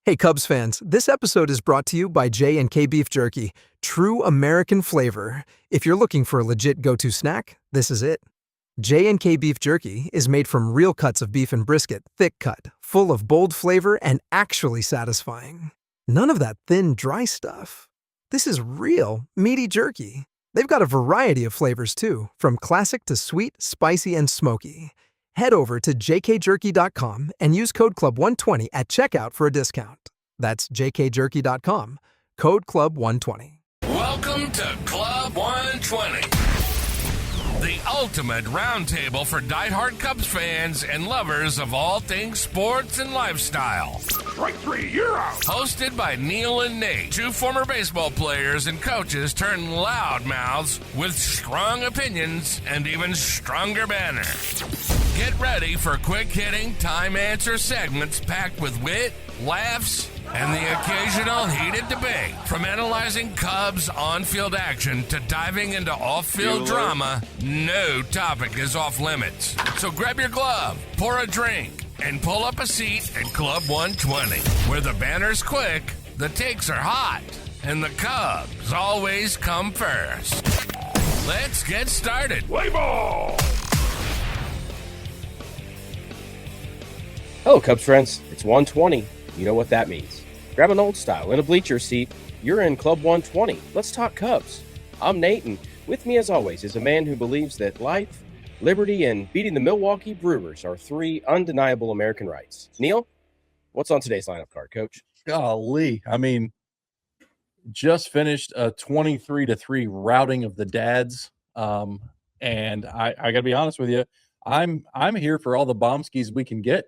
Hey Cubs fans, this episode is brought to you by J&K Beef Jerky, true American flavor. If you're looking for a legit go-to snack, this is it. J&K Beef Jerky is made from real cuts of beef and brisket, thick cut, full of bold flavor and actually satisfying. None of that thin, dry stuff. This is real, meaty jerky. They've got a variety of flavors too, from classic to sweet, spicy, and smoky. Head over to jkjerky.com and use code CLUB120 at checkout for a discount. That's jkjerky.com, code CLUB120. Welcome to Club 120, the ultimate roundtable for diehard Cubs fans and lovers of all things sports and lifestyle. Strike three, you're out. Hosted by Neil and Nate, two former baseball players and coaches turned loudmouths with strong opinions and even stronger banner. Get ready for quick-hitting, time-answer segments packed with wit, laughs, and the occasional heated debate. From analyzing Cubs on-field action to diving into off-field drama, no topic is off limits. So grab your glove, pour a drink, and pull up a seat at Club 120, where the banner's quick, the takes are hot, and the Cubs always come first. Let's get started. Play ball. Hello, Cubs friends. It's 120. You know what that means. Grab an old style and a bleacher seat. You're in Club 120. Let's talk Cubs. I'm Nate, and with me, as always, is a man who believes that life, liberty, and beating the Milwaukee Brewers are three undeniable American rights. Neil, what's on today's lineup card, Coach? Golly, I mean, just finished a 23-3 routing of the dads, and I got to be honest with you, I'm here for all the bombskis we can get.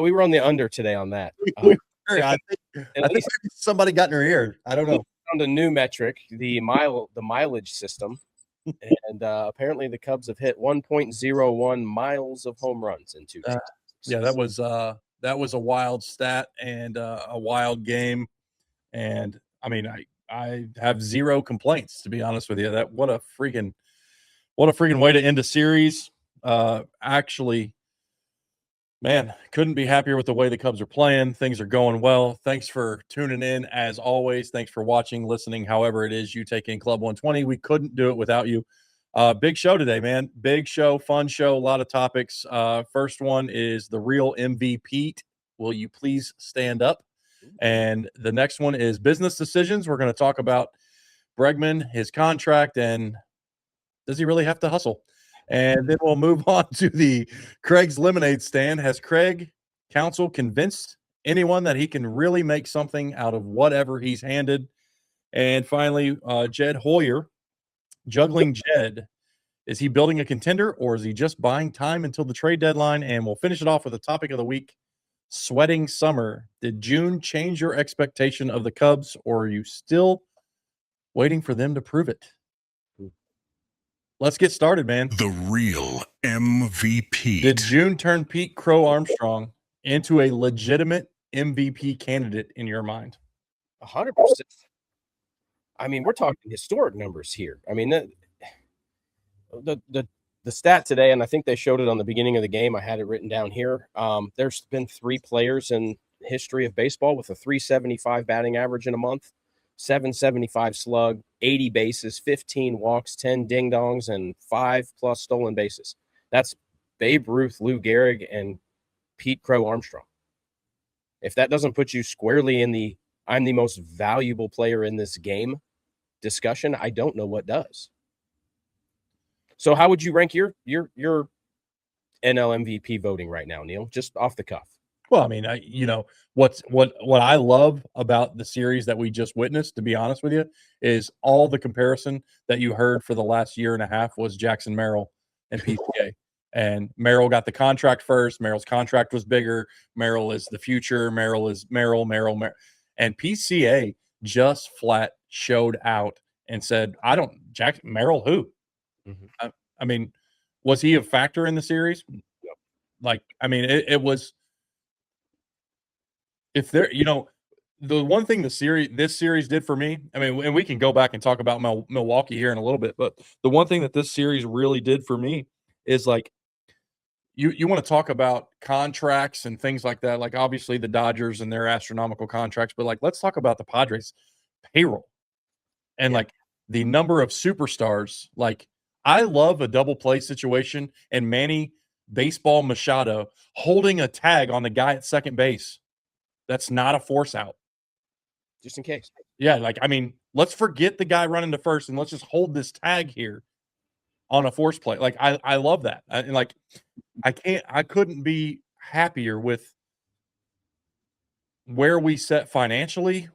We were on the under today on that. I think somebody got in her ear. I don't know. Found a new metric, the mileage system, and apparently the Cubs have hit 1.01 miles of home runs in 2 games. Yeah, that was a wild stat and a wild game, and I mean, I have zero complaints, to be honest with you. That what a freaking way to end a series. Actually. Man, couldn't be happier with the way the Cubs are playing. Things are going well. Thanks for tuning in, as always. Thanks for watching, listening, however it is you take in Club 120. We couldn't do it without you. Big show today, man. Big show, fun show, a lot of topics. First one is the Real MVPete. Will you please stand up? And the next one is business decisions. We're going to talk about Bregman, his contract, and does he really have to hustle? And then we'll move on to the Craig's Lemonade Stand. Has Craig Counsell convinced anyone that he can really make something out of whatever he's handed? And finally, Jed Hoyer, Juggling Jed. Is he building a contender, or is he just buying time until the trade deadline? And we'll finish it off with the topic of the week, sweating summer. Did June change your expectation of the Cubs, or are you still waiting for them to prove it? Let's get started, man. The Real MVP. Did June turn Pete Crow-Armstrong into a legitimate MVP candidate in your mind? 100%. I mean, we're talking historic numbers here. I mean, the stat today, and I think they showed it on the beginning of the game. I had it written down here. There's been 3 players in history of baseball with a 375 batting average in a month, 775 slug, 80 bases, 15 walks, 10 ding-dongs, and 5+ stolen bases. That's Babe Ruth, Lou Gehrig, and Pete Crow-Armstrong. If that doesn't put you squarely in the I'm the most valuable player in this game discussion, I don't know what does. So how would you rank your NL MVP voting right now, Neil? Just off the cuff. Well, I mean, what I love about the series that we just witnessed, to be honest with you, is all the comparison that you heard for the last year and a half was Jackson Merrill and PCA. And Merrill got the contract first. Merrill's contract was bigger. Merrill is the future. Merrill is Merrill. And PCA just flat showed out and said, Merrill who? Mm-hmm. I mean, was he a factor in the series? Yep. Like, I mean, it was. If there, the one thing this series did for me, I mean, and we can go back and talk about Milwaukee here in a little bit, but the one thing that this series really did for me is, like, you want to talk about contracts and things like that. Like obviously the Dodgers and their astronomical contracts, but like let's talk about the Padres payroll and like the number of superstars. Like I love a double play situation and Manny Baseball Machado holding a tag on the guy at second base. That's not a force out. Just in case. Yeah, like I mean, let's forget the guy running to first and let's just hold this tag here on a force play. Like I love that. And like I couldn't be happier with where we set financially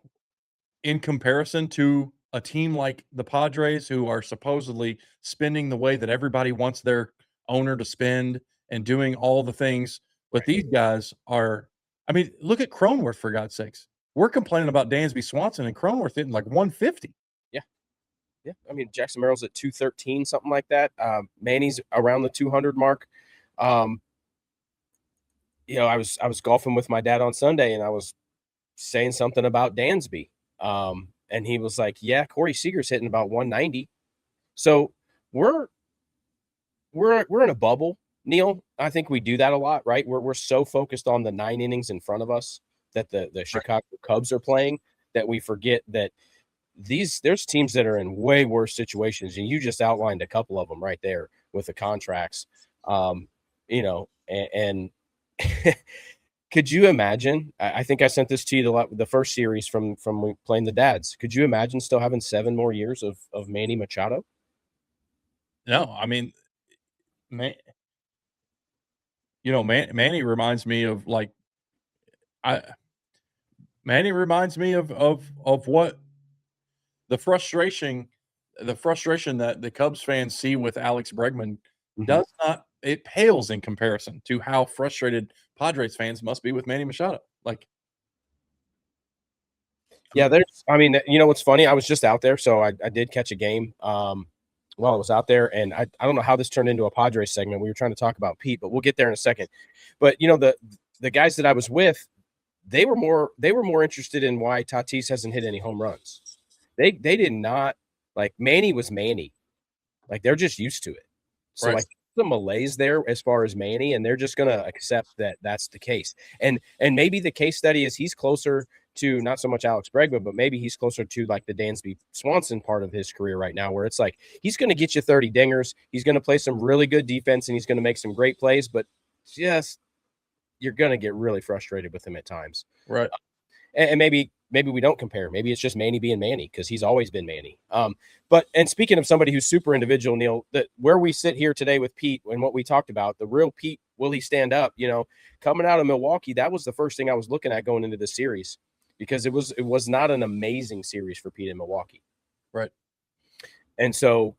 in comparison to a team like the Padres, who are supposedly spending the way that everybody wants their owner to spend and doing all the things. But these guys are, I mean, look at Cronenworth, for God's sakes. We're complaining about Dansby Swanson and Cronenworth hitting like 150. Yeah. I mean, Jackson Merrill's at 213, something like that. Manny's around the 200 mark. You know, I was golfing with my dad on Sunday and I was saying something about Dansby. And he was like, yeah, Corey Seager's hitting about 190. So we're in a bubble, Neil. I think we do that a lot, right? We're so focused on the 9 innings in front of us that the Chicago Cubs are playing that we forget that there's teams that are in way worse situations. And you just outlined a couple of them right there with the contracts. You know, and could you imagine? I think I sent this to you the first series from playing the Dads. Could you imagine still having 7 more years of Manny Machado? No, I mean, Manny reminds me of like Manny reminds me of what the frustration that the Cubs fans see with Alex Bregman does not, it pales in comparison to how frustrated Padres fans must be with Manny Machado. Like, yeah, I mean, you know what's funny? I was just out there, so I did catch a game while I was out there, and I don't know how this turned into a Padres segment. We were trying to talk about Pete, but we'll get there in a second. But you know, the guys that I was with, they were more interested in why Tatis hasn't hit any home runs. They did not, like, Manny was Manny. Like, they're just used to it. So right. like the malaise there as far as Manny, and they're just going to accept that that's the case. And maybe the case study is he's closer to not so much Alex Bregman, but maybe he's closer to like the Dansby Swanson part of his career right now, where it's like he's going to get you 30 dingers, he's going to play some really good defense, and he's going to make some great plays, but just you're going to get really frustrated with him at times. Right. And maybe we don't compare. Maybe it's just Manny being Manny because he's always been Manny. But speaking of somebody who's super individual, Neil, that where we sit here today with Pete and what we talked about, the real Pete, will he stand up? You know, coming out of Milwaukee, that was the first thing I was looking at going into the series because it was not an amazing series for Pete in Milwaukee. Right. And so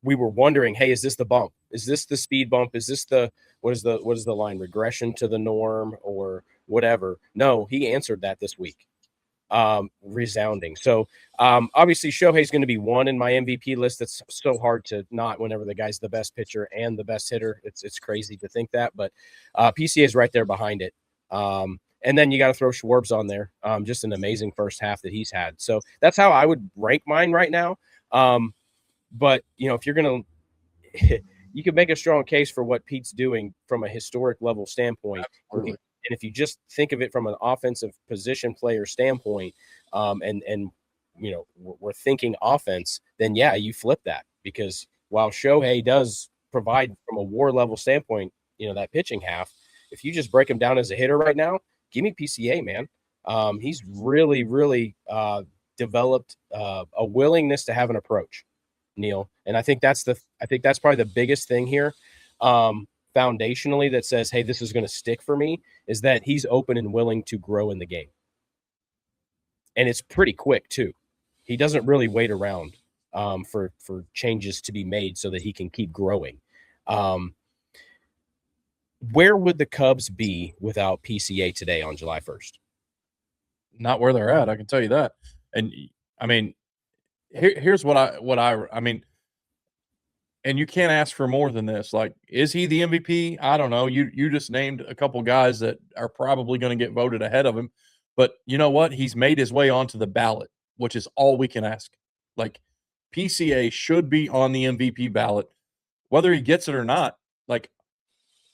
we were wondering, hey, is this the bump? Is this the speed bump? Is this what is the line, regression to the norm or whatever? No, he answered that this week. Resounding. So obviously Shohei's going to be 1 in my MVP list. That's so hard to not whenever the guy's the best pitcher and the best hitter. It's crazy to think that, but PCA is right there behind it. And then you got to throw Schwartz on there. Just an amazing first half that he's had. So that's how I would rank mine right now. But you know, if you're going to, you could make a strong case for what Pete's doing from a historic level standpoint. Absolutely. And if you just think of it from an offensive position player standpoint, and you know, we're thinking offense, then yeah, you flip that, because while Shohei does provide from a WAR level standpoint, you know, that pitching half, if you just break him down as a hitter right now, give me PCA, man. He's really, really developed a willingness to have an approach, Neil. And I think that's probably the biggest thing here. Foundationally that says, hey, this is going to stick for me, is that he's open and willing to grow in the game. And it's pretty quick too. He doesn't really wait around for changes to be made so that he can keep growing. Where would the Cubs be without PCA today on July 1st? Not where they're at, I can tell you that. And I mean, here's what I mean, and you can't ask for more than this. Like, is he the MVP? I don't know. You just named a couple guys that are probably going to get voted ahead of him. But you know what? He's made his way onto the ballot, which is all we can ask. Like, PCA should be on the MVP ballot, whether he gets it or not. Like,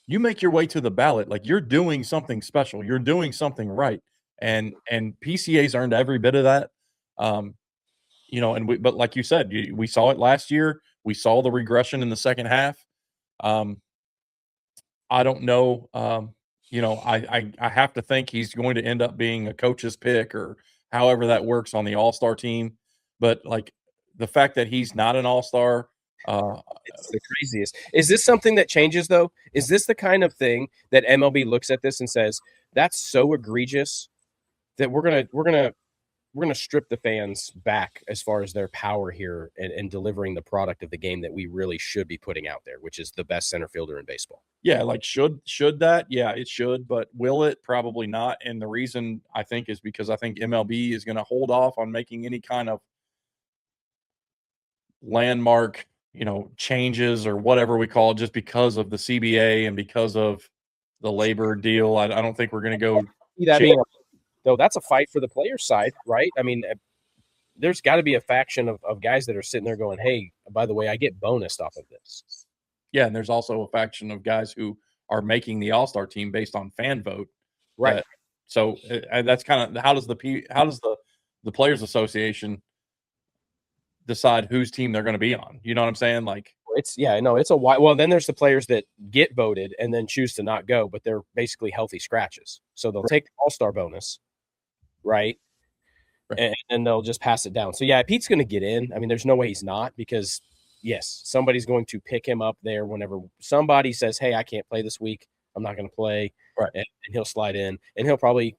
you make your way to the ballot, like you're doing something special. You're doing something right. And PCA's earned every bit of that. But like you said, we saw it last year. We saw the regression in the second half. I don't know. I have to think he's going to end up being a coach's pick or however that works on the all-star team. But like the fact that he's not an all-star, It's the craziest. Is this something that changes though? Is this the kind of thing that MLB looks at this and says, that's so egregious that we're gonna strip the fans back as far as their power here and delivering the product of the game that we really should be putting out there, which is the best center fielder in baseball. yeah, like should that? Yeah, it should, but will it? Probably not. And the reason I think is because I think MLB is going to hold off on making any kind of landmark, changes or whatever we call it, just because of the CBA and because of the labor deal. I don't think we're going to go. Though that's a fight for the players' side, right? I mean, there's got to be a faction of guys that are sitting there going, hey, by the way, I get bonused off of this. Yeah, and there's also a faction of guys who are making the all-star team based on fan vote. Right. So that's kind of how does the Players Association decide whose team they're going to be on? You know what I'm saying? Like it's a wide. Well, then there's the players that get voted and then choose to not go, but they're basically healthy scratches. So they'll take the all-star bonus, right? And they'll just pass it down. So yeah, Pete's going to get in. I mean, there's no way he's not, because yes, somebody's going to pick him up there whenever somebody says, hey, I can't play this week, I'm not going to play. Right. And he'll slide in and he'll probably,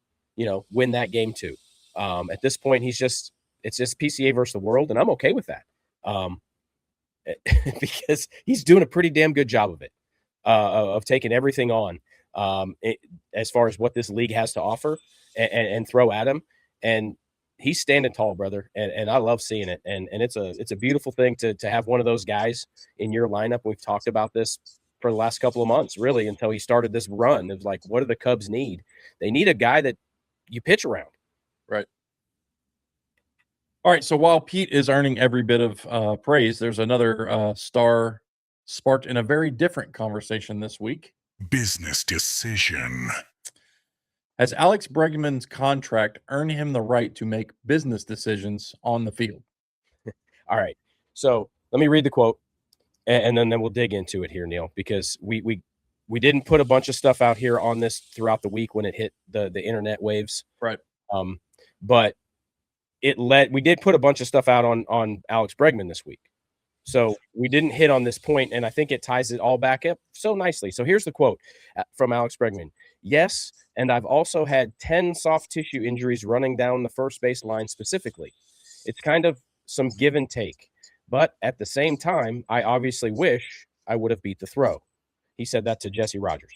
win that game too. At this point, it's just PCA versus the world. And I'm okay with that. Because he's doing a pretty damn good job of it, of taking everything on, as far as what this league has to offer and throw at him. And he's standing tall, brother. And I love seeing it. And it's a beautiful thing to have one of those guys in your lineup. We've talked about this for the last couple of months, really, until he started this run. It was like, what do the Cubs need? They need a guy that you pitch around. Right. All right. So while Pete is earning every bit of praise, there's another star sparked in a very different conversation this week. Business decision. Has Alex Bregman's contract earned him the right to make business decisions on the field? All right. So let me read the quote, and then we'll dig into it here, Neil, because we didn't put a bunch of stuff out here on this throughout the week when it hit the internet waves. Right. But we did put a bunch of stuff out on Alex Bregman this week. So we didn't hit on this point, and I think it ties it all back up so nicely. So here's the quote from Alex Bregman. Yes, and I've also had 10 soft tissue injuries running down the first base line specifically. It's kind of some give and take. But at the same time, I obviously wish I would have beat the throw. He said that to Jesse Rogers.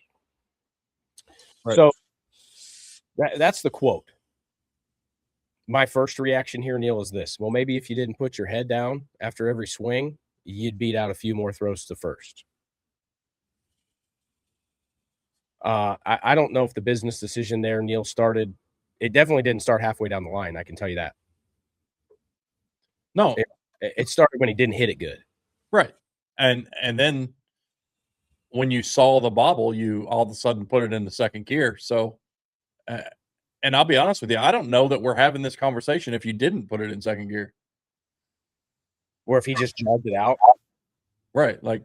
Right. So that's the quote. My first reaction here, Neil, is this. Well, maybe if you didn't put your head down after every swing, you'd beat out a few more throws to first. I don't know if the business decision there, Neil, started. It definitely didn't start halfway down the line. I can tell you that. No. It started when he didn't hit it good. Right. And then when you saw the bobble, you all of a sudden put it in the second gear. So, and I'll be honest with you, I don't know that we're having this conversation if you didn't put it in second gear. Or if he just jogged it out. Right. Like,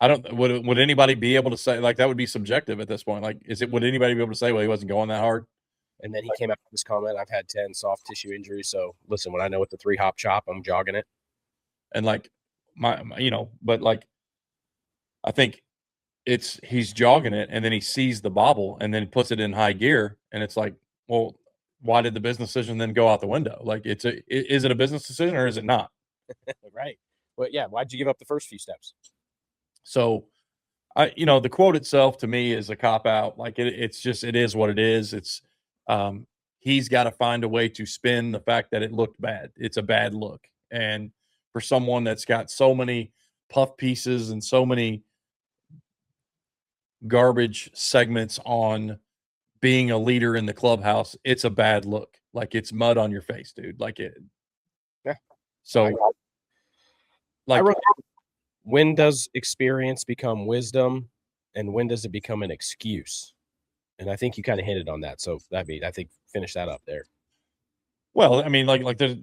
would anybody be able to say, like, that would be subjective at this point? Like, would anybody be able to say, well, he wasn't going that hard? And then he came out with this comment, I've had 10 soft tissue injuries. So listen, when I know what the 3-hop chop, I'm jogging it. And like but like, I think he's jogging it and then he sees the bobble and then puts it in high gear. And it's like, well, why did the business decision then go out the window? Like, is it a business decision or is it not? Right. Well, yeah. Why'd you give up the first few steps? So, the quote itself to me is a cop out. Like it is what it is. It's, he's got to find a way to spin the fact that it looked bad. It's a bad look. And for someone that's got so many puff pieces and so many garbage segments on being a leader in the clubhouse, it's a bad look. Like, it's mud on your face, dude. Like it. Yeah. So, when does experience become wisdom? and when does it become an excuse? And I think you kind of hinted on that. So I think finish that up there. Well, I mean, like there's,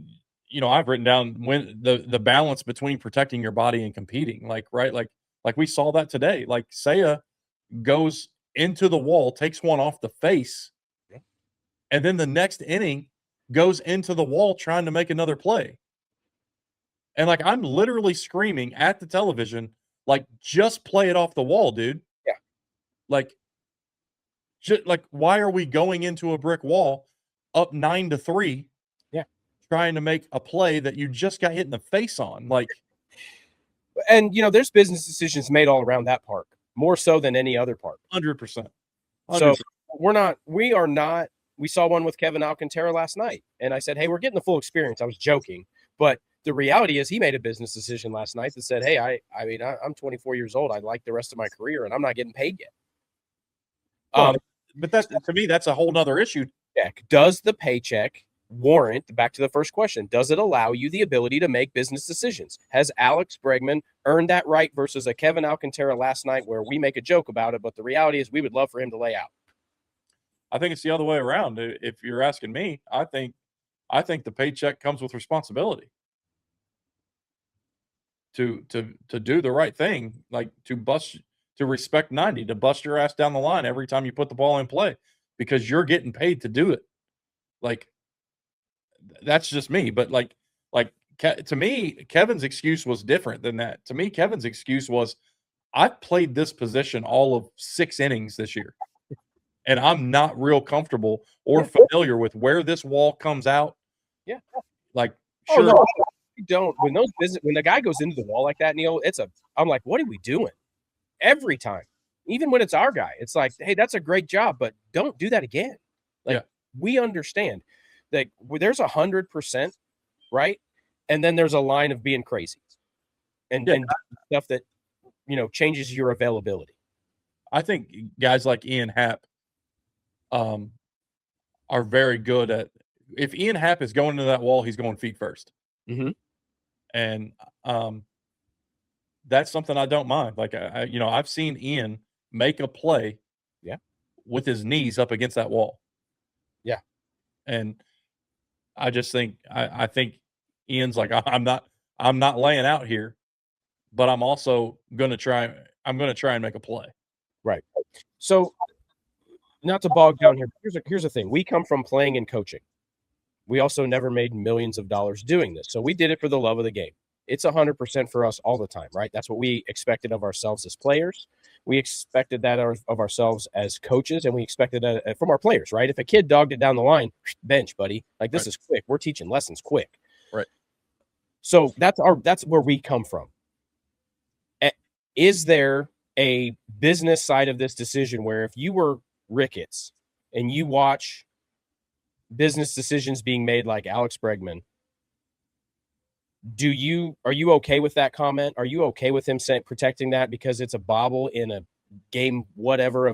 I've written down when the balance between protecting your body and competing, right? Like we saw that today. Like Saya goes into the wall, takes one off the face, and then the next inning goes into the wall trying to make another play. And like I'm literally screaming at the television, like, just play it off the wall, dude. Yeah. Like, why are we going into a brick wall up 9-3? Yeah. Trying to make a play that you just got hit in the face on. Like, and there's business decisions made all around that park, more so than any other park. 100%. So we saw one with Kevin Alcantara last night. And I said, hey, we're getting the full experience. I was joking, but the reality is he made a business decision last night that said, hey, I'm 24 years old. I'd like the rest of my career and I'm not getting paid yet. But to me, that's a whole nother issue. Does the paycheck warrant, back to the first question, does it allow you the ability to make business decisions? Has Alex Bregman earned that right versus a Kevin Alcantara last night where we make a joke about it, but the reality is we would love for him to lay out? I think it's the other way around. If you're asking me, I think the paycheck comes with responsibility to do the right thing, like to respect 90, to bust your ass down the line every time you put the ball in play because you're getting paid to do it. Like, that's just me. But like to me, Kevin's excuse was different than that. To me, Kevin's excuse was, I've played this position all of 6 innings this year, and I'm not real comfortable or familiar with where this wall comes out. Yeah. Like, sure. No, I don't. When the guy goes into the wall like that, Neil, I'm like, what are we doing? Every time, even when it's our guy, it's like, hey, that's a great job, but don't do that again. Like, we understand that there's 100%, right? And then there's a line of being crazy and stuff that, changes your availability. I think guys like Ian Happ are very good at, if Ian Happ is going to that wall, he's going feet first. Mm-hmm. And that's something I don't mind. Like, I've seen Ian make a play with his knees up against that wall. Yeah. And I just think, I think Ian's like, I'm not laying out here, but I'm also going to try and make a play. Right. So not to bog down here, here's the thing. We come from playing and coaching. We also never made millions of dollars doing this. So we did it for the love of the game. It's 100% for us all the time, right? That's what we expected of ourselves as players. We expected that of ourselves as coaches, and we expected that from our players, right? If a kid dogged it down the line, bench, buddy. Like, this is quick. We're teaching lessons quick. Right. So that's where we come from. Is there a business side of this decision where if you were Ricketts and you watch business decisions being made like Alex Bregman, are you okay with that comment? Are you okay with him protecting that because it's a bobble in a game whatever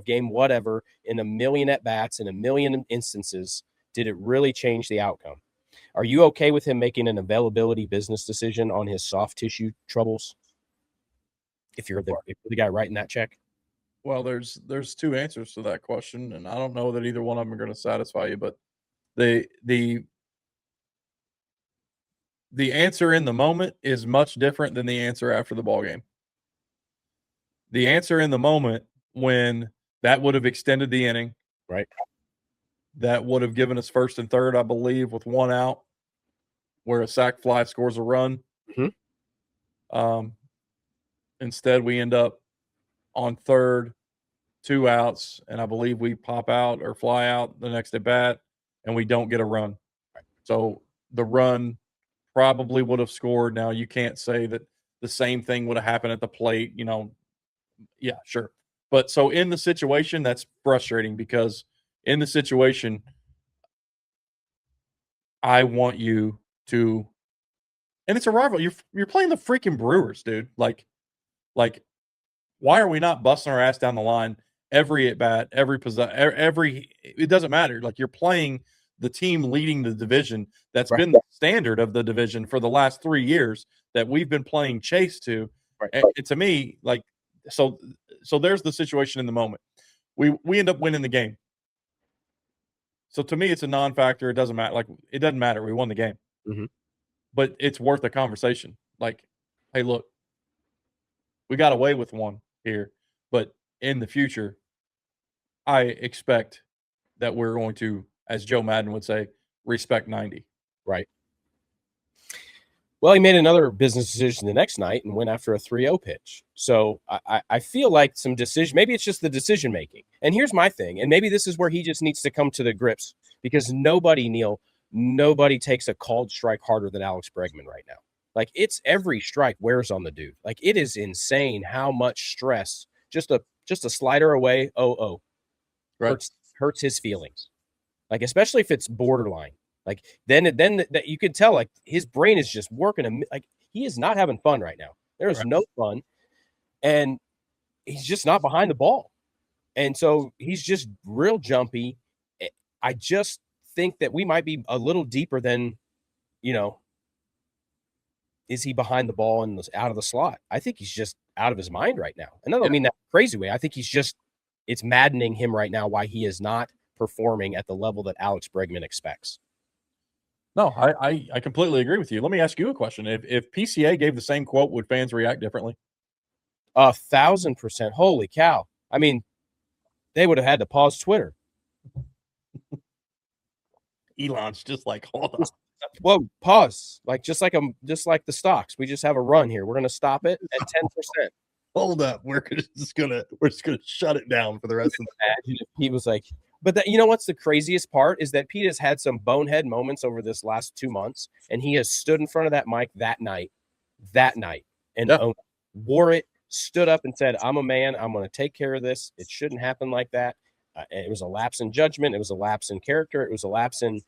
in a million at bats in a million instances? Did it really change the outcome? Are you okay with him making an availability business decision on his soft tissue troubles? If you're the guy writing that check? Well, there's 2 answers to that question, and I don't know that either one of them are going to satisfy you, but the answer in the moment is much different than the answer after the ball game. The answer in the moment, when that would have extended the inning, right? That would have given us first and third, I believe, with 1 out, where a sac fly scores a run. Mm-hmm. Instead, we end up on third, 2 outs, and I believe we pop out or fly out the next at bat, and we don't get a run. Right. So the run probably would have scored. Now, you can't say that the same thing would have happened at the plate, Yeah, sure. But so in the situation, that's frustrating because in the situation, I want you to, and it's a rival. You're playing the freaking Brewers, dude. Like, why are we not busting our ass down the line every at bat, it doesn't matter. Like, you're playing the team leading the division. That's been the standard of the division for the last 3 years that we've been playing chase to. Right. And to me, like, so there's the situation in the moment. We end up winning the game. So to me, it's a non-factor. It doesn't matter. Like, it doesn't matter. We won the game. Mhm. But it's worth a conversation. Like, hey, look, we got away with one here, but in the future, I expect that we're going to, as Joe Madden would say, respect 90. Right. Well, he made another business decision the next night and went after a 3-0 pitch. So I feel like some decision, maybe it's just the decision making. And here's my thing, and maybe this is where he just needs to come to the grips, because nobody takes a called strike harder than Alex Bregman right now. Like, it's every strike wears on the dude. Like, it is insane how much stress just a slider away, Right. hurts his feelings. Like, especially if it's borderline. Like, then that you can tell, like, his brain is just working. Like, he is not having fun right now. There is no fun, and he's just not behind the ball. And so he's just real jumpy. I just think that we might be a little deeper than, is he behind the ball and out of the slot? I think he's just out of his mind right now. And I don't mean that crazy way. I think it's maddening him right now why he is not performing at the level that Alex Bregman expects. No, I completely agree with you. Let me ask you a question. If PCA gave the same quote, would fans react differently? 1,000%. Holy cow. I mean, they would have had to pause Twitter. Elon's just like, hold on. Whoa, pause. Just like the stocks. We just have a run here. We're going to stop it at 10%. Hold up. We're just gonna shut it down for the rest of the Imagine if Pete was like, but you know what's the craziest part is that Pete has had some bonehead moments over this last 2 months, and he has stood in front of that mic that night, and wore it, stood up and said, I'm a man. I'm going to take care of this. It shouldn't happen like that. It was a lapse in judgment. It was a lapse in character. It was a lapse in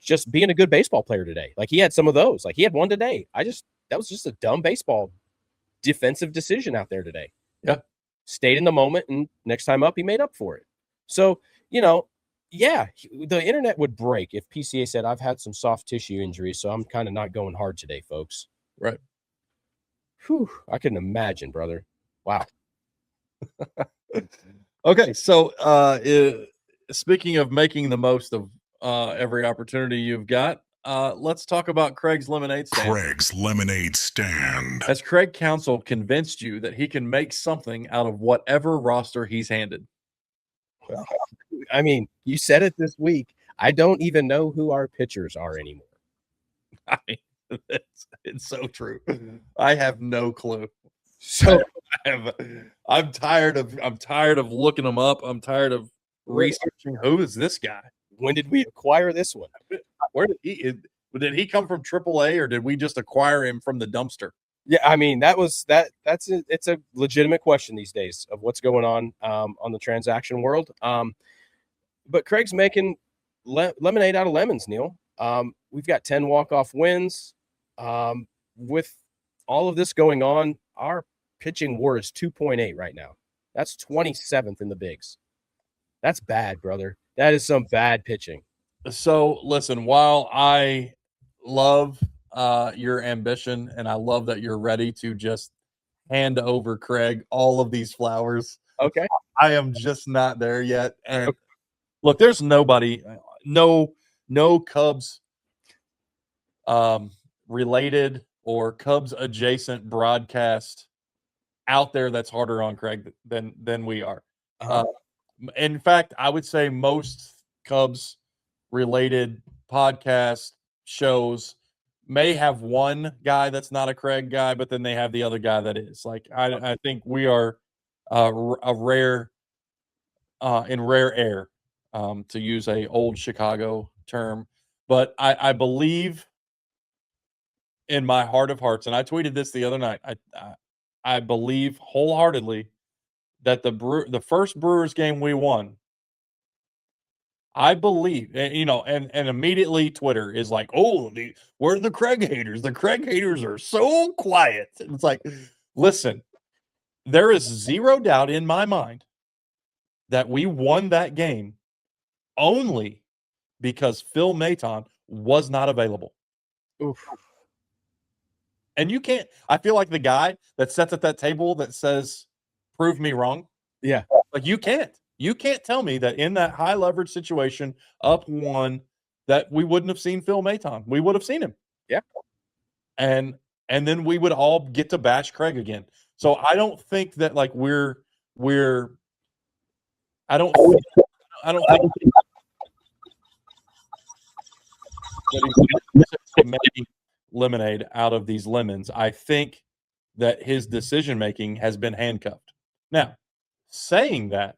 just being a good baseball player today. Like, he had some of those. Like, he had one today. That was just a dumb baseball defensive decision out there today. Yeah. Stayed in the moment, and next time up, he made up for it. So, the internet would break if PCA said, I've had some soft tissue injuries, so I'm kind of not going hard today, folks. Right. Whew, I couldn't imagine, brother. Wow. Okay, so speaking of making the most of every opportunity you've got, let's talk about Craig's lemonade stand. Craig's lemonade stand. Has Craig Counsell convinced you that he can make something out of whatever roster he's handed? Well, I mean, you said it this week. I don't even know who our pitchers are anymore. I mean, it's so true. I have no clue. So I'm tired of looking them up. I'm tired of researching who is this guy. When did we acquire this one? Where did he come from? AAA, or did we just acquire him from the dumpster? Yeah, I mean, it's a legitimate question these days of what's going on the transaction world. But Craig's making lemonade out of lemons, Neil. We've got 10 walk-off wins. With all of this going on, our pitching WAR is 2.8 right now. That's 27th in the bigs. That's bad, brother. That is some bad pitching. So listen, while I love your ambition, and I love that you're ready to just hand over Craig all of these flowers. Okay. I am just not there yet. And look, there's no Cubs related or Cubs adjacent broadcast out there that's harder on Craig than we are. In fact, I would say most Cubs related podcast shows may have one guy that's not a Craig guy, but then they have the other guy that is. Like, I think we are a rare in rare air, to use a old Chicago term. But I believe in my heart of hearts, and I tweeted this the other night, I believe wholeheartedly that the first Brewers game we won, I believe, and immediately Twitter is like, oh, where are the Craig haters? The Craig haters are so quiet. And it's like, listen, there is zero doubt in my mind that we won that game only because Phil Maton was not available. Oof. And you can't, I feel like the guy that sits at that table that says, prove me wrong. Yeah. Like you can't tell me that in that high leverage situation up one that we wouldn't have seen Phil Maton. We would have seen him. Yeah. And then we would all get to bash Craig again. So I don't think that like I don't think making lemonade out of these lemons. I think that his decision making has been handcuffed. Now, saying that,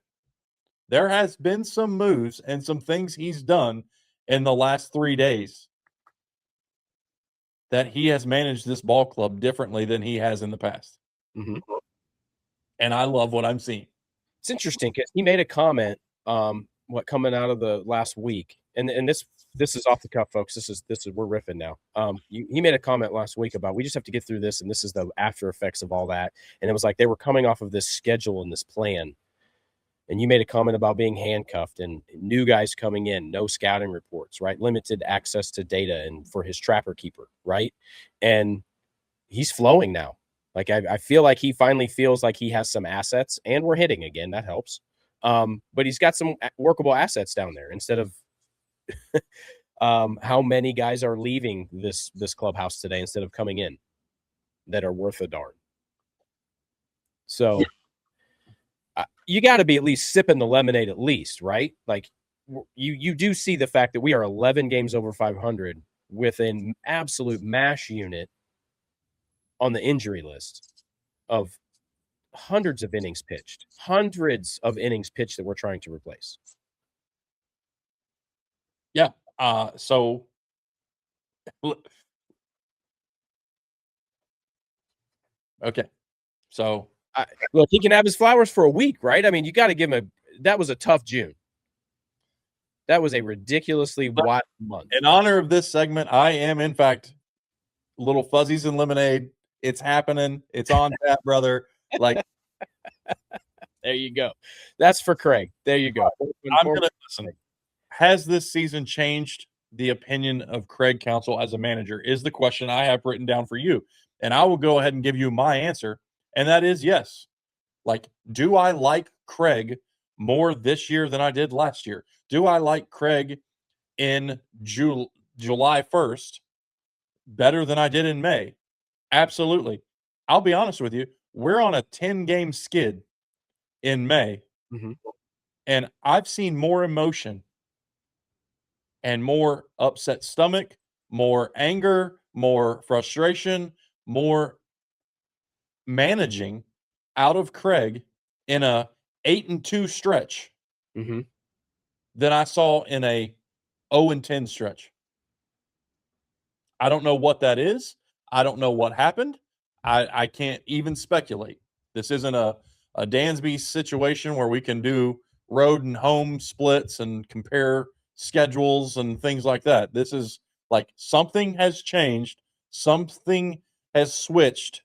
there has been some moves and some things he's done in the last 3 days that he has managed this ball club differently than he has in the past. Mm-hmm. And I love what I'm seeing. It's interesting because he made a comment, coming out of the last week, and this is off the cuff, folks. This is we're riffing now. He made a comment last week about we just have to get through this, and this is the after effects of all that. And it was like they were coming off of this schedule and this plan. And you made a comment about being handcuffed and new guys coming in, no scouting reports, right? Limited access to data and for his trapper keeper, right? And he's flowing now. Like I feel like he finally feels like he has some assets, and we're hitting again. That helps. But he's got some workable assets down there instead of how many guys are leaving this clubhouse today instead of coming in that are worth a darn. So you got to be at least sipping the lemonade at least, right? Like you do see the fact that we are 11 games over 500 with an absolute mash unit on the injury list of hundreds of innings pitched that we're trying to replace. Yeah. So okay. So look, he can have his flowers for a week, right? I mean, you got to give him that was a tough June. That was a ridiculously wild month. In honor of this segment, I am, in fact, little fuzzies and lemonade. It's happening. It's on tap, brother. Like, there you go. That's for Craig. There you go. I'm going to listen. Has this season changed the opinion of Craig Counsell as a manager? Is the question I have written down for you. And I will go ahead and give you my answer. And that is yes. Like, do I like Craig more this year than I did last year? Do I like Craig in July 1st better than I did in May? Absolutely. I'll be honest with you. We're on a 10-game skid in May. Mm-hmm. And I've seen more emotion and more upset stomach, more anger, more frustration, more managing out of Craig in a 8-2 stretch mm-hmm. than I saw in a 0-10 stretch. I don't know what that is. I don't know what happened. I can't even speculate. This isn't a Dansby situation where we can do road and home splits and compare schedules and things like that. This is like something has changed. Something has switched.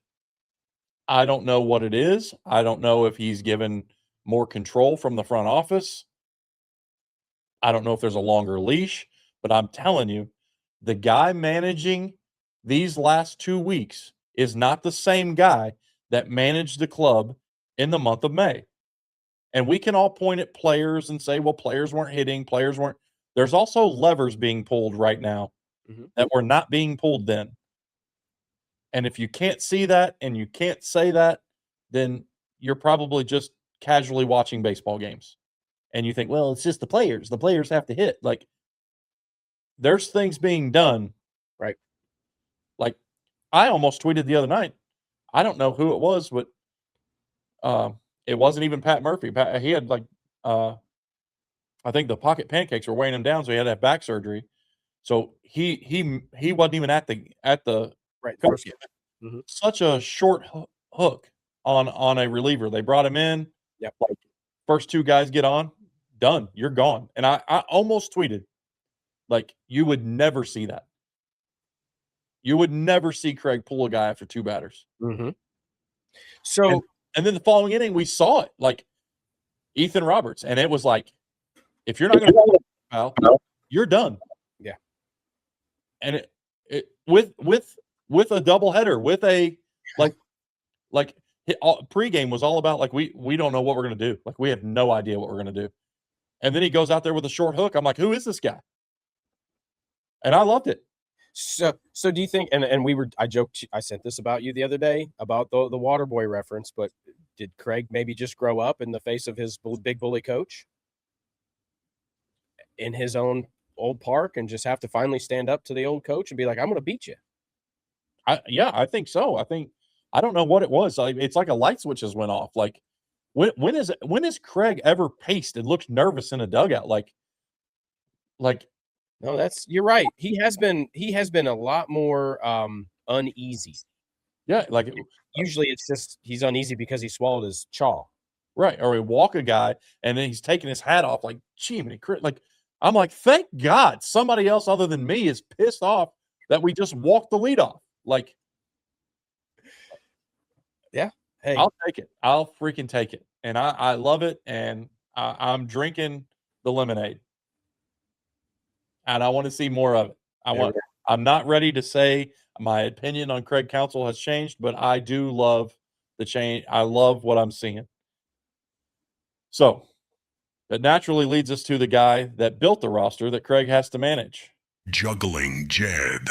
I don't know what it is. I don't know if he's given more control from the front office. I don't know if there's a longer leash, but I'm telling you, the guy managing these last 2 weeks is not the same guy that managed the club in the month of May. And we can all point at players and say, well, players weren't hitting, players weren't. There's also levers being pulled right now mm-hmm. that were not being pulled then. And if you can't see that and you can't say that, then you're probably just casually watching baseball games. And you think, well, it's just the players. The players have to hit. Like, there's things being done. Right. Like, I almost tweeted the other night. I don't know who it was, but it wasn't even Pat Murphy. He had I think the pocket pancakes were weighing him down, so he had to have back surgery. So he wasn't even at the right. Mm-hmm. Such a short hook on a reliever. They brought him in. Yep. Like, first two guys get on, done. You're gone. And I almost tweeted, like, you would never see that. You would never see Craig pull a guy after two batters. Mm-hmm. So, and then the following inning, we saw it, like Ethan Roberts, and it was like, if you're not going to foul, you're done. Yeah. And it with a doubleheader, with a like pregame was all about like we don't know what we're gonna do. Like we have no idea what we're gonna do. And then he goes out there with a short hook. I'm like, who is this guy? And I loved it. So do you think? And I joked. I sent this about you the other day about the water boy reference. But did Craig maybe just grow up in the face of his big bully coach in his own old park and just have to finally stand up to the old coach and be like, I'm going to beat you? I think so. I don't know what it was. It's like a light switch just went off. Like when is Craig ever paced and looked nervous in a dugout? Like no, you're right. He has been a lot more uneasy. Yeah, like usually it's just he's uneasy because he swallowed his chaw. Right. Or he walk a guy and then he's taking his hat off like, gee, man, like I'm like, thank God somebody else other than me is pissed off that we just walked the lead off. Like, yeah, hey, I'll take it. I'll freaking take it. And I love it. And I'm drinking the lemonade. And I want to see more of it. I'm not ready to say my opinion on Craig Counsell has changed, but I do love the change. I love what I'm seeing. So that naturally leads us to the guy that built the roster that Craig has to manage. Juggling Jed.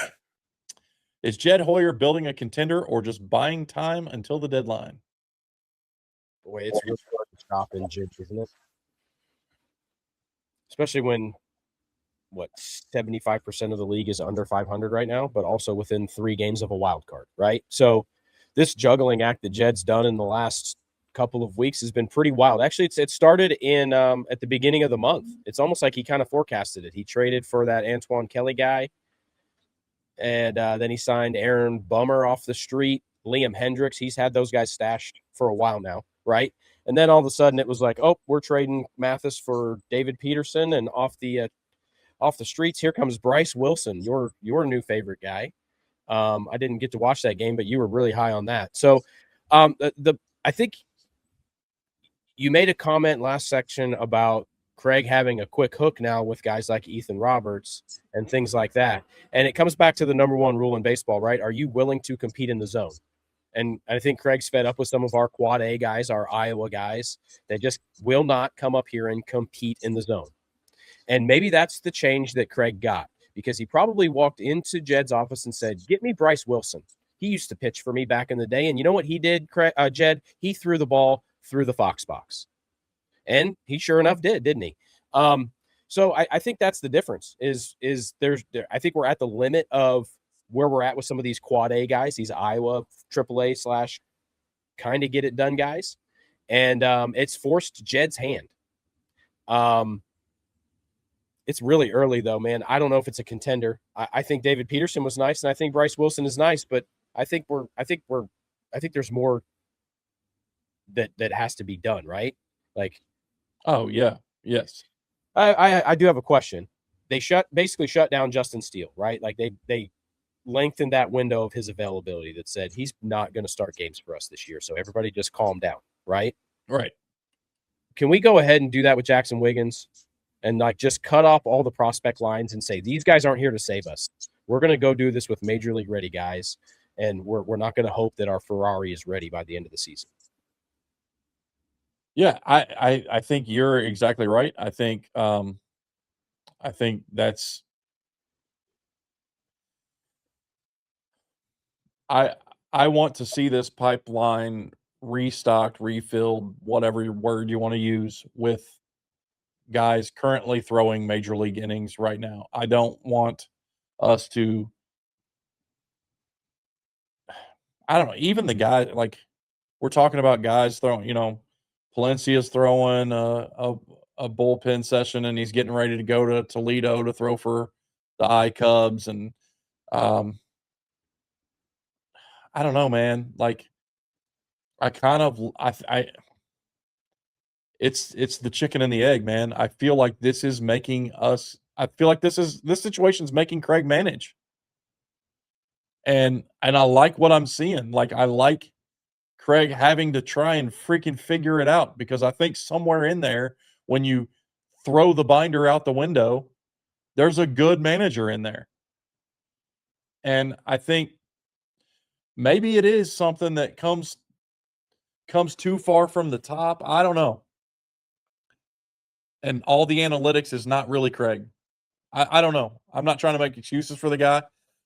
Is Jed Hoyer building a contender or just buying time until the deadline? Boy, it's really hard to stop in jigs, isn't it? Especially when 75% of the league is under 500 right now, but also within 3 games of a wild card, right? So this juggling act that Jed's done in the last couple of weeks has been pretty wild. Actually, it started in at the beginning of the month. It's almost like he kind of forecasted it. He traded for that Antoine Kelly guy, and then he signed Aaron Bummer off the street, Liam Hendricks. He's had those guys stashed for a while now, right? And then all of a sudden it was like, oh, we're trading Mathis for David Peterson, and off the streets, here comes Bryce Wilson, your new favorite guy. I didn't get to watch that game, but you were really high on that. So I think you made a comment last section about Craig having a quick hook now with guys like Ethan Roberts and things like that. And it comes back to the number one rule in baseball, right? Are you willing to compete in the zone? And I think Craig's fed up with some of our quad A guys, our Iowa guys. They just will not come up here and compete in the zone. And maybe that's the change that Craig got, because he probably walked into Jed's office and said, get me Bryce Wilson. He used to pitch for me back in the day. And you know what he did, Jed? He threw the ball through the Fox box. And he sure enough did, didn't he? So I think that's the difference I think we're at the limit of where we're at with some of these quad A guys, these Iowa AAA / kind of get it done guys. And it's forced Jed's hand. It's really early though, man. I don't know if it's a contender. I think David Peterson was nice, and I think Bryce Wilson is nice, but I think there's more that has to be done, right? Like, oh yeah, yes. I do have a question. They basically shut down Justin Steele, right? Like they lengthened that window of his availability that said he's not going to start games for us this year. So everybody just calm down, right? Right. Can we go ahead and do that with Jackson Wiggins and like just cut off all the prospect lines and say, these guys aren't here to save us. We're going to go do this with major league ready guys. And we're not going to hope that our Ferrari is ready by the end of the season. Yeah, I think you're exactly right. I think that's I want to see this pipeline restocked, refilled, whatever word you want to use, with guys currently throwing major league innings right now. I don't want us to, I don't know, even the guy, like we're talking about guys throwing, Palencia's throwing a bullpen session and he's getting ready to go to Toledo to throw for the I Cubs. And I don't know, man. Like it's the chicken and the egg, man. I feel like this is making us, this situation's making Craig manage. And I like what I'm seeing. Like, I like Craig having to try and freaking figure it out, because I think somewhere in there, when you throw the binder out the window, there's a good manager in there. And I think maybe it is something that comes comes too far from the top. I don't know. And all the analytics is not really Craig. I don't know. I'm not trying to make excuses for the guy,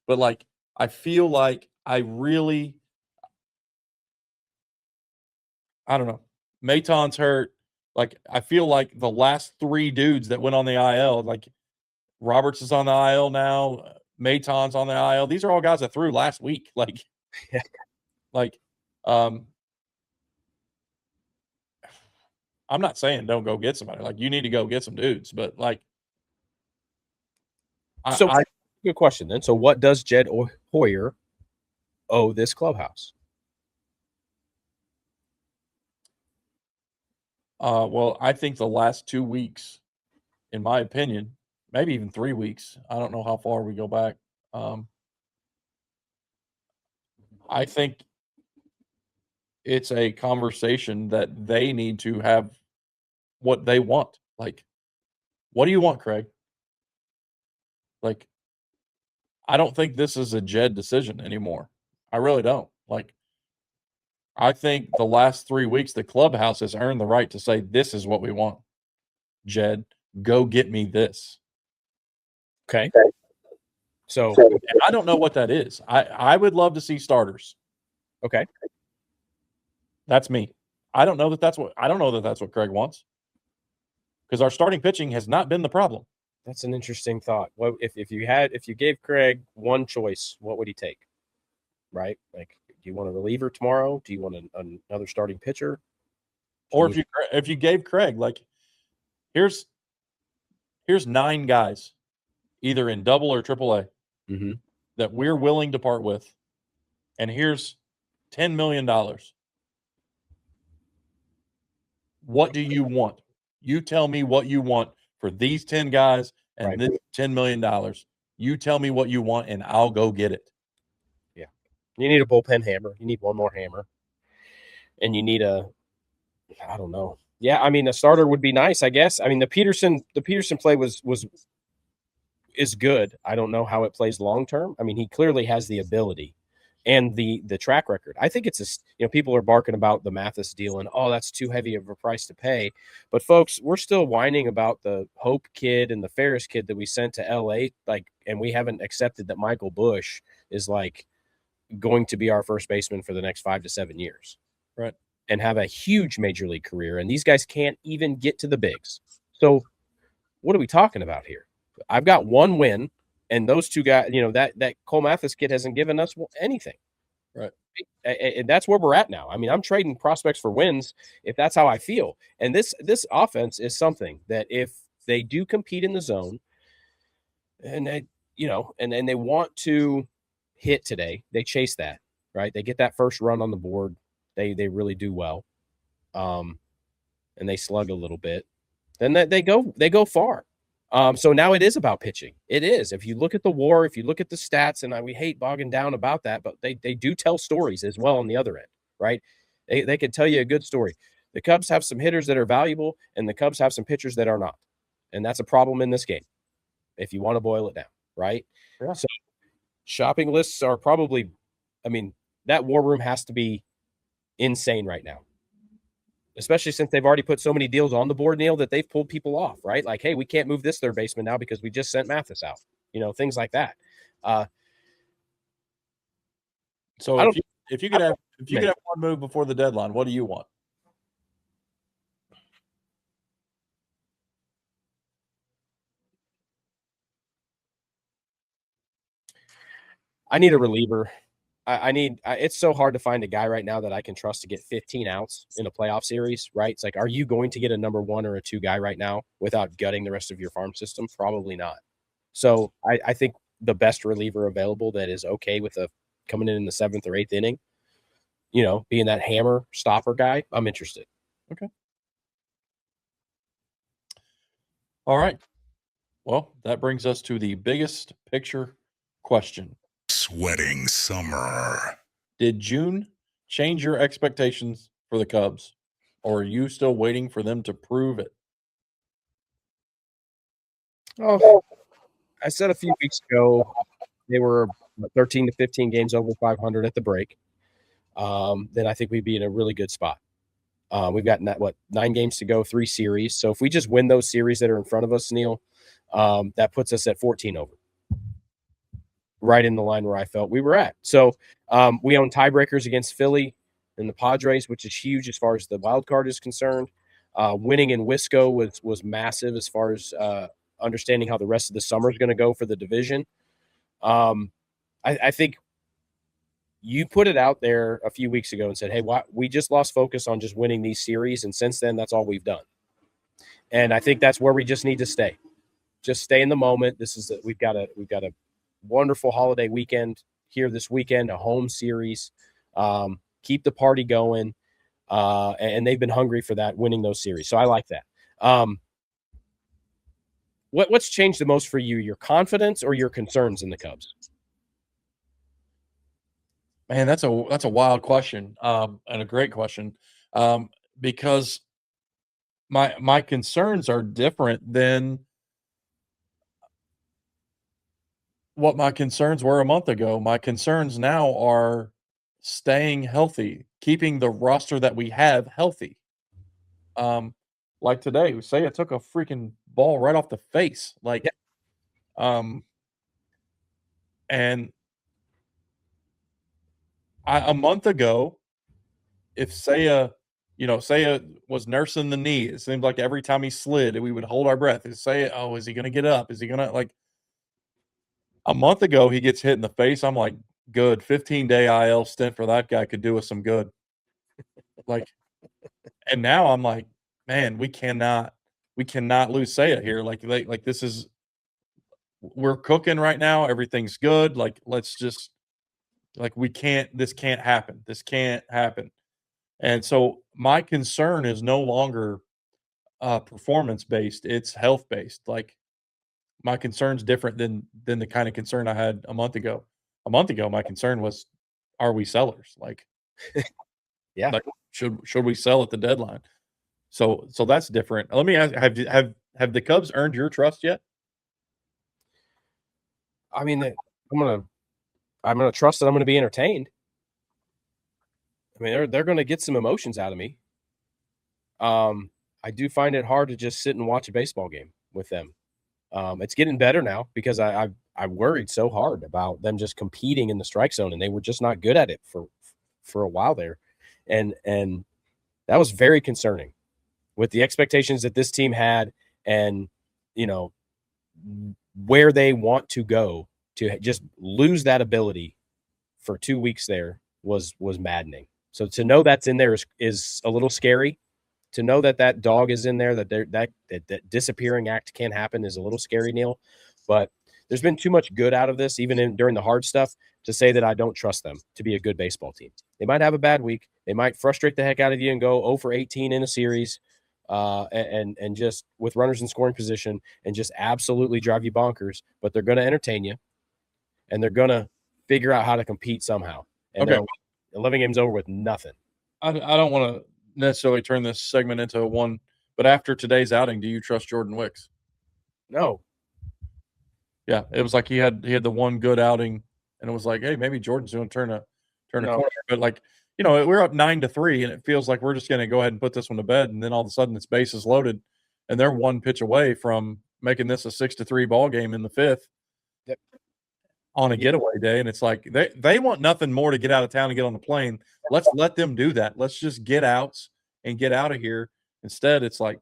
but like I feel like I don't know. Maton's hurt. Like I feel like the last 3 dudes that went on the IL, like Roberts is on the IL now, Maton's on the IL. These are all guys I threw last week. Like, I'm not saying don't go get somebody. Like you need to go get some dudes, but like good question then. So what does Jed Hoyer owe this clubhouse? Well, I think the last 2 weeks, in my opinion, maybe even 3 weeks. I don't know how far we go back. I think it's a conversation that they need to have what they want. Like, what do you want, Craig? Like, I don't think this is a Jed decision anymore. I really don't. Like, I think the last 3 weeks, the clubhouse has earned the right to say, this is what we want. Jed, go get me this. Okay. So I don't know what that is. I would love to see starters. Okay. That's me. I don't know that that's what Craig wants. Because our starting pitching has not been the problem. That's an interesting thought. What if you gave Craig one choice, what would he take? Right? Like, do you want a reliever tomorrow? Do you want another starting pitcher? Or if you gave Craig, like, here's 9 guys, either in double or triple A, that we're willing to part with, and here's $10 million. What do you want? You tell me what you want for these 10 guys and this $10 million. You tell me what you want, and I'll go get it. Yeah. You need a bullpen hammer. You need one more hammer. And you need I don't know. Yeah, I mean, a starter would be nice, I guess. I mean, the Peterson play is good. I don't know how it plays long term. I mean, he clearly has the ability and the track record. I think it's people are barking about the Mathis deal and, oh, that's too heavy of a price to pay. But folks, we're still whining about the Hope kid and the Ferris kid that we sent to LA, and we haven't accepted that Michael Busch is going to be our first baseman for the next 5 to 7 years. Right. And have a huge major league career. And these guys can't even get to the bigs. So what are we talking about here? I've got one win, and those 2 guys, that Cole Mathis kid hasn't given us anything. Right. And that's where we're at now. I mean, I'm trading prospects for wins if that's how I feel. And this offense is something that if they do compete in the zone and they want to hit today, they chase that, right? They get that first run on the board. They really do well. And they slug a little bit. Then they go far. So now it is about pitching. It is. If you look at the WAR, if you look at the stats, and we hate bogging down about that, but they do tell stories as well on the other end, right? They can tell you a good story. The Cubs have some hitters that are valuable, and the Cubs have some pitchers that are not. And that's a problem in this game, if you want to boil it down, right? Yeah. So shopping lists are probably, that war room has to be insane right now. Especially since they've already put so many deals on the board, Neil, that they've pulled people off, right? Like, hey, we can't move this third baseman now because we just sent Mathis out, things like that. So if you could have one move before the deadline, what do you want? I need a reliever. It's so hard to find a guy right now that I can trust to get 15 outs in a playoff series, right? It's like, are you going to get a number 1 or a 2 guy right now without gutting the rest of your farm system? Probably not. So I think the best reliever available that is okay with coming in the 7th or 8th inning, being that hammer stopper guy, I'm interested. Okay. All right. Well, that brings us to the biggest picture question. Sweating summer. Did June change your expectations for the Cubs, or are you still waiting for them to prove it? Oh, I said a few weeks ago they were 13 to 15 games over 500 at the break. Then I think we'd be in a really good spot. We've got 9 games to go, 3 series. So if we just win those series that are in front of us, Neil, that puts us at 14 over, right in the line where I felt we were at. So we own tiebreakers against Philly and the Padres, which is huge as far as the wild card is concerned. Winning in Wisco was massive as far as understanding how the rest of the summer is going to go for the division. I think you put it out there a few weeks ago and said, hey, we just lost focus on just winning these series. And since then, that's all we've done. And I think that's where we just need to stay. Just stay in the moment. We've got a wonderful holiday weekend here this weekend, a home series. Keep the party going. And they've been hungry for that, winning those series. So I like that. What's changed the most for you, your confidence or your concerns in the Cubs? Man, that's a wild question, and a great question, because my concerns are different than what my concerns were a month ago. My concerns now are staying healthy, keeping the roster that we have healthy. Like today, say it took a freaking ball right off the face, like, and a month ago, if Seiya was nursing the knee, it seemed like every time he slid, we would hold our breath and say, "Oh, is he going to get up? Is he going to like?" A month ago, he gets hit in the face. I'm like, "Good, 15-day IL stint for that guy could do us some good." Like, and now I'm like, "Man, we cannot lose Seiya here. Like this is we're cooking right now. Everything's good. Like, let's just." Like this can't happen. This can't happen. And so my concern is no longer performance based. It's health based. Like my concern's different than the kind of concern I had a month ago. A month ago, my concern was, are we sellers? Like, yeah, like should we sell at the deadline? So that's different. Let me ask, have the Cubs earned your trust yet? I mean, I'm gonna trust that I'm gonna be entertained. I mean, they're gonna get some emotions out of me. I do find it hard to just sit and watch a baseball game with them. It's getting better now because I worried so hard about them just competing in the strike zone, and they were just not good at it for a while there, and that was very concerning with the expectations that this team had, and where they want to go. To just lose that ability for 2 weeks there was maddening. So to know that's in there is a little scary. To know that dog is in there, that disappearing act can happen is a little scary, Neil. But there's been too much good out of this, even during the hard stuff, to say that I don't trust them to be a good baseball team. They might have a bad week. They might frustrate the heck out of you and go 0 for 18 in a series, and just with runners in scoring position and just absolutely drive you bonkers. But they're going to entertain you. And they're going to figure out how to compete somehow. And Okay. 11 games over with nothing. I don't want to necessarily turn this segment into one, but after today's outing, do you trust Jordan Wicks? No. Yeah, it was like he had the one good outing, and it was like, hey, maybe Jordan's going to turn a corner. But like, we're up 9-3, and it feels like we're just going to go ahead and put this one to bed, and then all of a sudden it's bases loaded, and they're one pitch away from making this a 6-3 ball game in the fifth. Yep. On a getaway day, and it's like they want nothing more to get out of town and get on the plane. Let's let them do that. Let's just get outs and get out of here. Instead, it's like,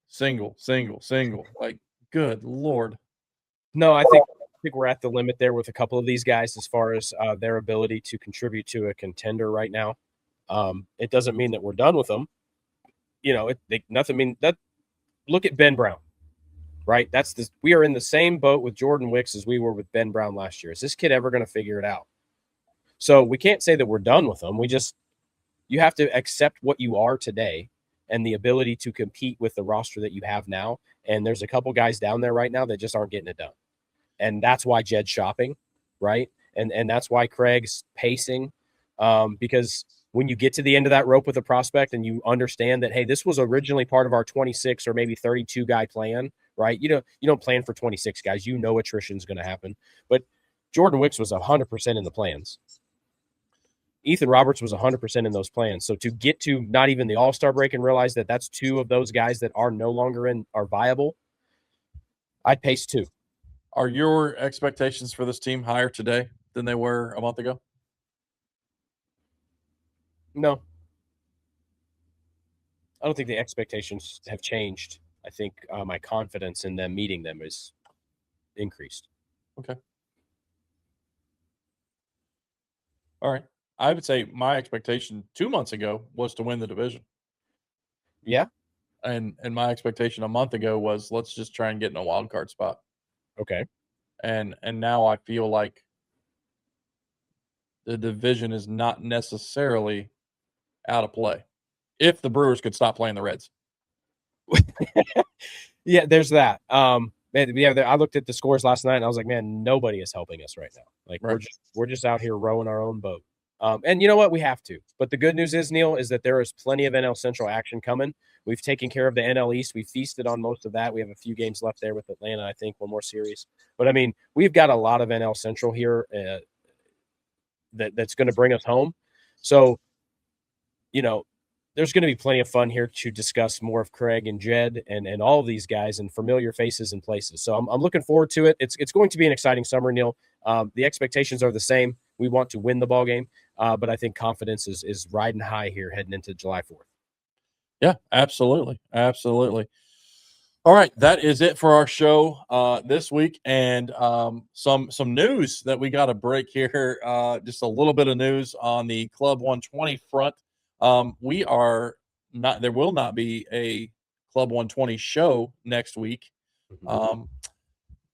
single. Like, good Lord. No, I think we're at the limit there with a couple of these guys as far as their ability to contribute to a contender right now. It doesn't mean that we're done with them. Nothing mean that. Look at Ben Brown. Right? We are in the same boat with Jordan Wicks as we were with Ben Brown last year. Is this kid ever going to figure it out? So we can't say that we're done with them. You have to accept what you are today and the ability to compete with the roster that you have now. And there's a couple guys down there right now that just aren't getting it done. And that's why Jed's shopping, right? And that's why Craig's pacing, because when you get to the end of that rope with a prospect and you understand that, hey, this was originally part of our 26 or maybe 32 guy plan, right? You don't plan for 26 guys. Attrition is going to happen. But Jordan Wicks was 100% in the plans. Ethan Roberts was 100% in those plans. So to get to not even the All-Star break and realize that that's two of those guys that are no longer are viable, I'd pace 2. Are your expectations for this team higher today than they were a month ago? No. I don't think the expectations have changed. I think my confidence in them meeting them is increased. Okay. All right. I would say my expectation 2 months ago was to win the division. Yeah. And my expectation a month ago was let's just try and get in a wild card spot. Okay. And now I feel like the division is not necessarily out of play if the Brewers could stop playing the Reds. Yeah, there's that. I looked at the scores last night and I was like, man, nobody is helping us right now. Like Right. we're just out here rowing our own boat. And you know what? We have to. But the good news is, Neil, is that there is plenty of NL Central action coming. We've taken care of the NL East. We feasted on most of that. We have a few games left there with Atlanta, I think, one more series. But, I mean, we've got a lot of NL Central here that's going to bring us home. So, you know, there's going to be plenty of fun here to discuss more of Craig and Jed and all of these guys and familiar faces and places. So I'm looking forward to it. It's going to be an exciting summer, Neil. The expectations are the same. We want to win the ball game, but I think confidence is riding high here heading into July 4th. Yeah, absolutely. Absolutely. All right, that is it for our show this week, and some news that we got to break here. Just a little bit of news on the Club 120 front. We are not. There will not be a Club 120 show next week,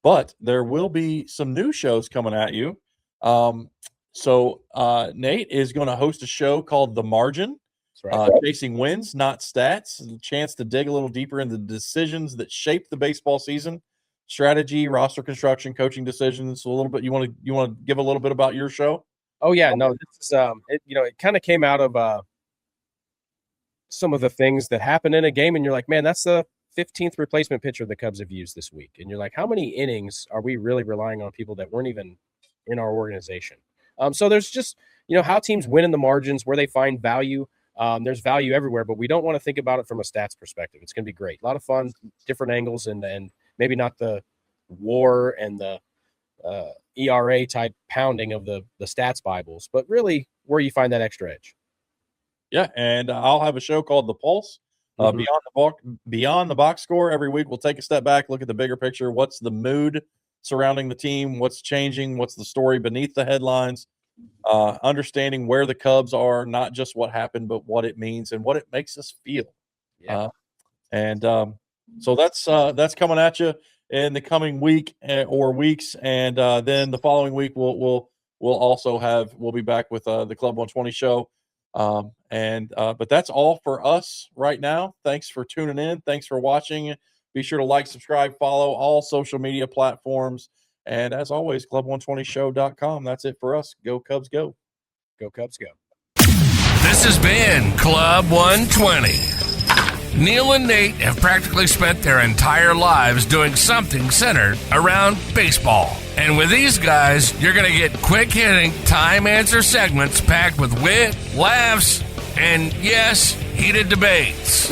but there will be some new shows coming at you. So Nate is going to host a show called The Margin. Right. Chasing wins, not stats. A chance to dig a little deeper into the decisions that shape the baseball season, strategy, roster construction, coaching decisions. So a little bit. You want to give a little bit about your show? Oh yeah, no. This is it kind of came out of some of the things that happen in a game, and you're like, man, that's the 15th replacement pitcher the Cubs have used this week, and you're like, how many innings are we really relying on people that weren't even in our organization? So there's just how teams win in the margins, where they find value. There's value everywhere, but we don't want to think about it from a stats perspective. It's going to be great. A lot of fun, different angles, and maybe not the WAR and the ERA type pounding of the stats Bibles, but really where you find that extra edge. Yeah, and I'll have a show called The Pulse, beyond the box score. Every week we'll take a step back, look at the bigger picture. What's the mood surrounding the team? What's changing? What's the story beneath the headlines? Understanding where the Cubs are, not just what happened, but what it means and what it makes us feel. Yeah. So that's coming at you in the coming week or weeks, and then the following week we'll be back with the Club 120 show. But that's all for us right now. Thanks for tuning in. Thanks for watching. Be sure to like, subscribe, follow all social media platforms. And as always, club120show.com. That's it for us. Go Cubs, go. Go Cubs, go. This has been Club 120. Neil and Nate have practically spent their entire lives doing something centered around baseball. And with these guys, you're going to get quick-hitting, time-answer segments packed with wit, laughs, and, yes, heated debates.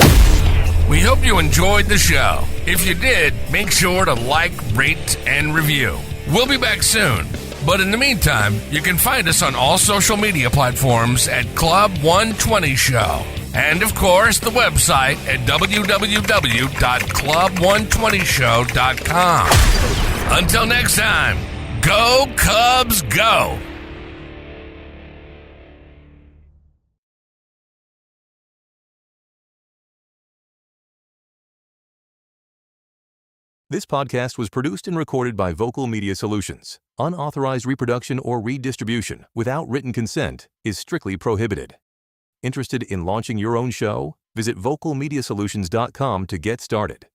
We hope you enjoyed the show. If you did, make sure to like, rate, and review. We'll be back soon. But in the meantime, you can find us on all social media platforms at Club 120 Show. And, of course, the website at www.club120show.com. Until next time, go Cubs, go! This podcast was produced and recorded by Vocal Media Solutions. Unauthorized reproduction or redistribution without written consent is strictly prohibited. Interested in launching your own show? Visit vocalmediasolutions.com to get started.